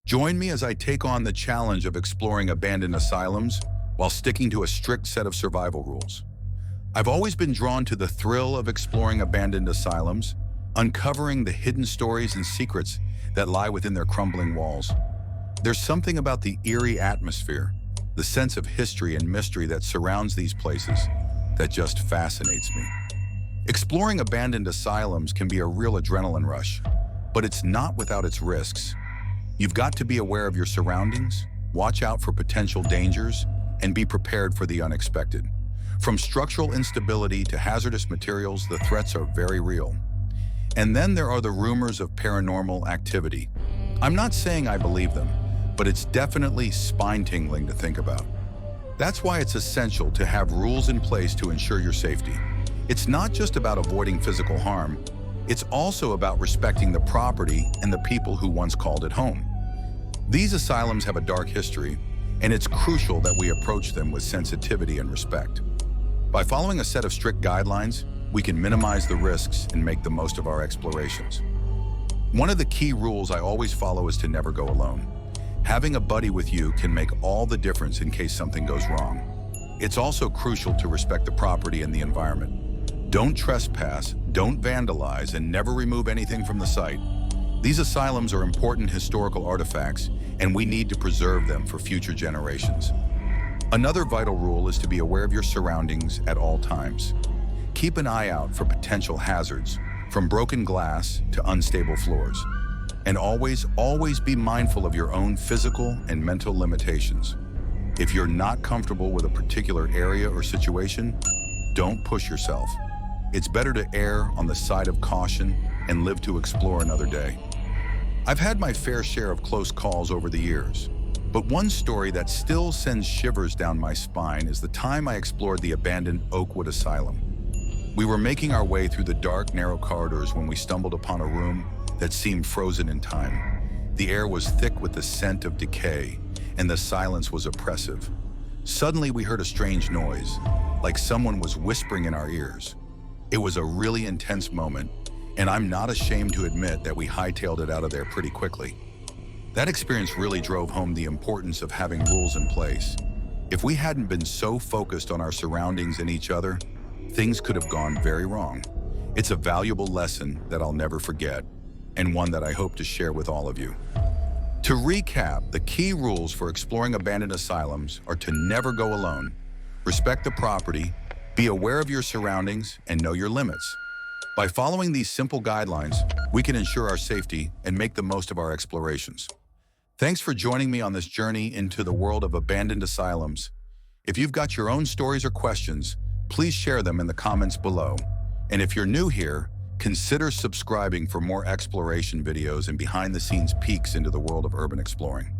Join me as I take on the challenge of exploring abandoned asylums while sticking to a strict set of survival rules. I've always been drawn to the thrill of exploring abandoned asylums, uncovering the hidden stories and secrets that lie within their crumbling walls. There's something about the eerie atmosphere, the sense of history and mystery that surrounds these places that just fascinates me. Exploring abandoned asylums can be a real adrenaline rush, but it's not without its risks. You've got to be aware of your surroundings, watch out for potential dangers, and be prepared for the unexpected. From structural instability to hazardous materials, the threats are very real. And then there are the rumors of paranormal activity. I'm not saying I believe them, but it's definitely spine-tingling to think about. That's why it's essential to have rules in place to ensure your safety. It's not just about avoiding physical harm, it's also about respecting the property and the people who once called it home. These asylums have a dark history, and it's crucial that we approach them with sensitivity and respect. By following a set of strict guidelines, we can minimize the risks and make the most of our explorations. One of the key rules I always follow is to never go alone. Having a buddy with you can make all the difference in case something goes wrong. It's also crucial to respect the property and the environment. Don't trespass, don't vandalize, and never remove anything from the site. These asylums are important historical artifacts, and we need to preserve them for future generations. Another vital rule is to be aware of your surroundings at all times. Keep an eye out for potential hazards, from broken glass to unstable floors. And always be mindful of your own physical and mental limitations. If you're not comfortable with a particular area or situation, don't push yourself. It's better to err on the side of caution and live to explore another day. I've had my fair share of close calls over the years, but one story that still sends shivers down my spine is the time I explored the abandoned Oakwood Asylum. We were making our way through the dark, narrow corridors when we stumbled upon a room that seemed frozen in time. The air was thick with the scent of decay, and the silence was oppressive. Suddenly, we heard a strange noise, like someone was whispering in our ears. It was a really intense moment, and I'm not ashamed to admit that we hightailed it out of there pretty quickly. That experience really drove home the importance of having rules in place. If we hadn't been so focused on our surroundings and each other, things could have gone very wrong. It's a valuable lesson that I'll never forget, and one that I hope to share with all of you. To recap, the key rules for exploring abandoned asylums are to never go alone, respect the property, be aware of your surroundings, and know your limits. By following these simple guidelines, we can ensure our safety and make the most of our explorations. Thanks for joining me on this journey into the world of abandoned asylums. If you've got your own stories or questions, please share them in the comments below. And if you're new here, consider subscribing for more exploration videos and behind-the-scenes peeks into the world of urban exploring.